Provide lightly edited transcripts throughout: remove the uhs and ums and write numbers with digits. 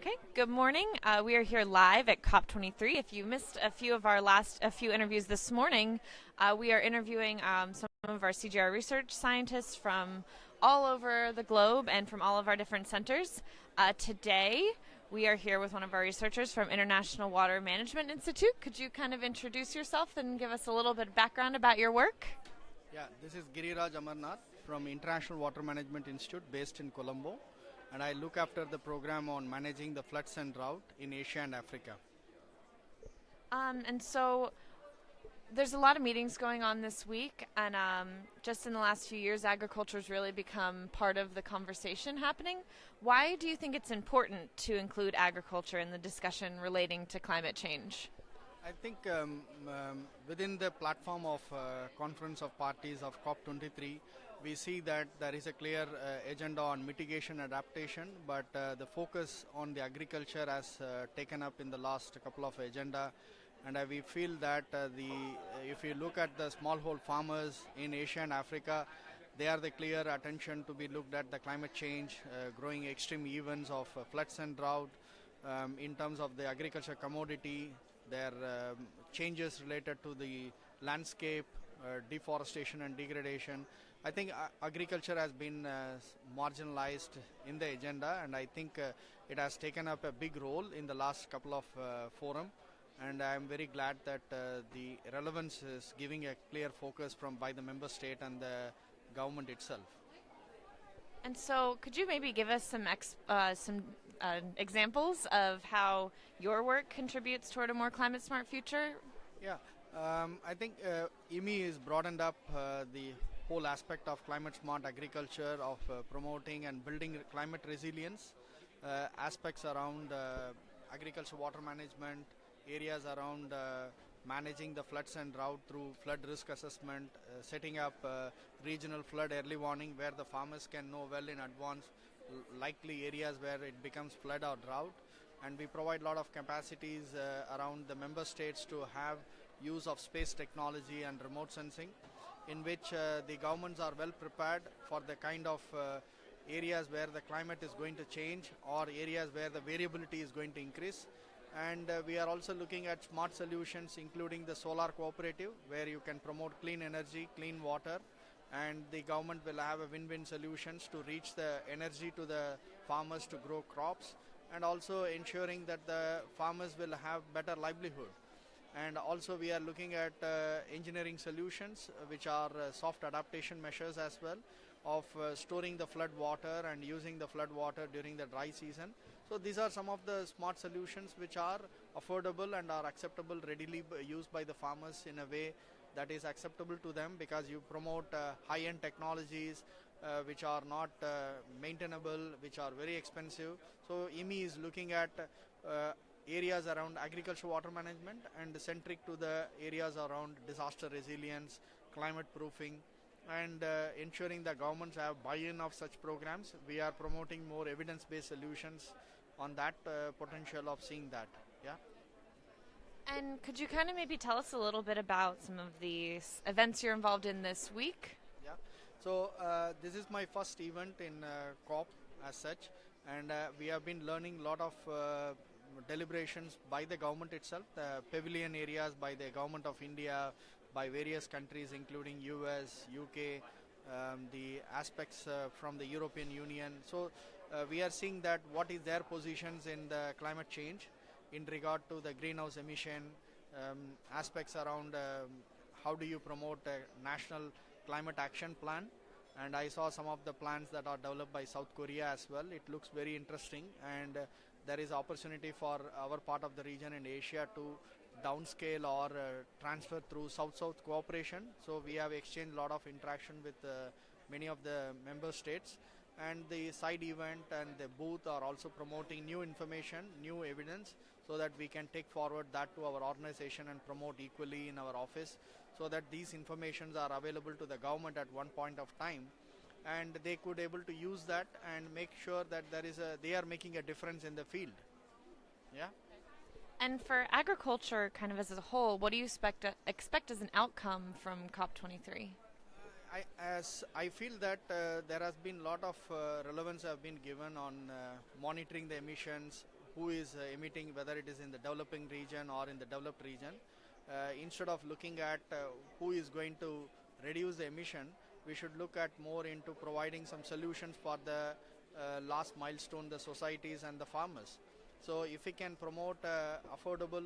Okay, good morning. We are here live at COP23. If you missed a few interviews this morning, we are interviewing some of our CGIAR research scientists from all over the globe and from all of our different centers. Today, we are here with one of our researchers from International Water Management Institute. Could you kind of introduce yourself and give us a little bit of background about your work? Yeah, this is Giriraj Amarnath from International Water Management Institute based in Colombo, and I look after the program on managing the floods and drought in Asia and Africa. And so there's a lot of meetings going on this week, and just in the last few years, agriculture has really become part of the conversation happening. Why do you think it's important to include agriculture in the discussion relating to climate change? I think within the platform of Conference of Parties of COP23, we see that there is a clear agenda on mitigation adaptation, but the focus on the agriculture has taken up in the last couple of agenda. And we feel that if you look at the smallholder farmers in Asia and Africa, they are the clear attention to be looked at the climate change, growing extreme events of floods and drought, in terms of the agriculture commodity, their changes related to the landscape, deforestation and degradation. I think agriculture has been marginalized in the agenda, and I think it has taken up a big role in the last couple of forum. And I am very glad that the relevance is giving a clear focus by the member state and the government itself. And so, could you maybe give us some examples of how your work contributes toward a more climate-smart future? Yeah, I think IMI is broadened up the whole aspect of climate-smart agriculture, of promoting and building climate resilience, aspects around agriculture, water management, areas around managing the floods and drought through flood risk assessment, setting up regional flood early warning where the farmers can know well in advance likely areas where it becomes flood or drought. And we provide a lot of capacities around the member states to have use of space technology and remote sensing, in which the governments are well prepared for the kind of areas where the climate is going to change or areas where the variability is going to increase. And we are also looking at smart solutions, including the solar cooperative, where you can promote clean energy, clean water, and the government will have a win-win solutions to reach the energy to the farmers to grow crops, and also ensuring that the farmers will have better livelihood. And also we are looking at engineering solutions, which are soft adaptation measures as well, of storing the flood water and using the flood water during the dry season. So these are some of the smart solutions which are affordable and are acceptable, readily used by the farmers in a way that is acceptable to them, because you promote high-end technologies which are not maintainable, which are very expensive. So IMI is looking at areas around agriculture, water management, and centric to the areas around disaster resilience, climate proofing, and ensuring that governments have buy-in of such programs. We are promoting more evidence-based solutions on that potential of seeing that. Yeah. And could you kind of maybe tell us a little bit about some of the events you're involved in this week? Yeah. So this is my first event in COP as such, and we have been learning a lot of deliberations by the government itself, the pavilion areas by the government of India, by various countries including US, UK, the aspects from the European Union. So we are seeing that what is their positions in the climate change in regard to the greenhouse emission, aspects around how do you promote a national climate action plan. And I saw some of the plans that are developed by South Korea as well. It looks very interesting, and there is opportunity for our part of the region in Asia to downscale or transfer through South-South cooperation. So we have exchanged a lot of interaction with many of the member states. And the side event and the booth are also promoting new information, new evidence, so that we can take forward that to our organization and promote equally in our office, so that these informations are available to the government at one point of time, and they could able to use that and make sure that they are making a difference in the field. Yeah. And for agriculture kind of as a whole, what do you expect as an outcome from COP23? I feel that there has been a lot of relevance have been given on monitoring the emissions, who is emitting, whether it is in the developing region or in the developed region. Instead of looking at who is going to reduce the emission, we should look at more into providing some solutions for the last milestone, the societies and the farmers. So if we can promote affordable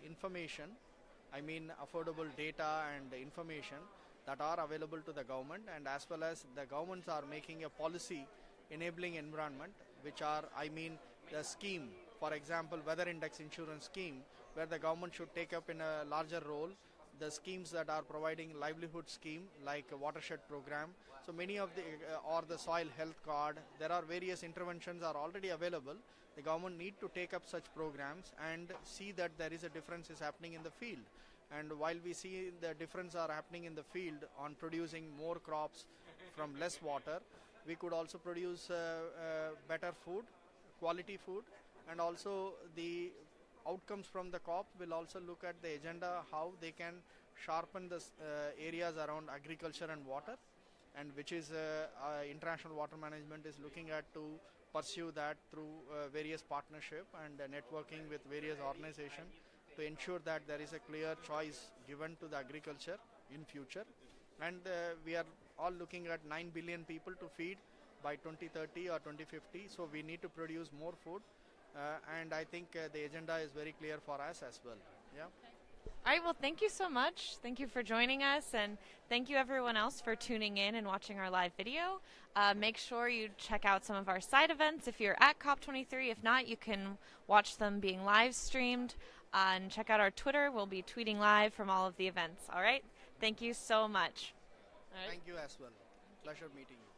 information, I mean affordable data and information that are available to the government, and as well as the governments are making a policy enabling environment, which are, I mean, the scheme, for example, weather index insurance scheme, where the government should take up in a larger role the schemes that are providing livelihood scheme like a watershed program. So many of the or the soil health card, there are various interventions are already available. The government need to take up such programs and see that there is a difference is happening in the field. And while we see the difference are happening in the field on producing more crops from less water, we could also produce better food, quality food, and also the outcomes from the COP will also look at the agenda, how they can sharpen the areas around agriculture and water, and which is international water management is looking at to pursue that through various partnership and networking with various organizations to ensure that there is a clear choice given to the agriculture in future. And we are all looking at 9 billion people to feed by 2030 or 2050, so we need to produce more food. And I think the agenda is very clear for us as well. Yeah. All right, well, thank you so much. Thank you for joining us, and thank you everyone else for tuning in and watching our live video. Make sure you check out some of our side events if you're at COP23. If not, you can watch them being live streamed, and check out our Twitter. We'll be tweeting live from all of the events. All right, thank you so much. Thank you as well. Pleasure meeting you.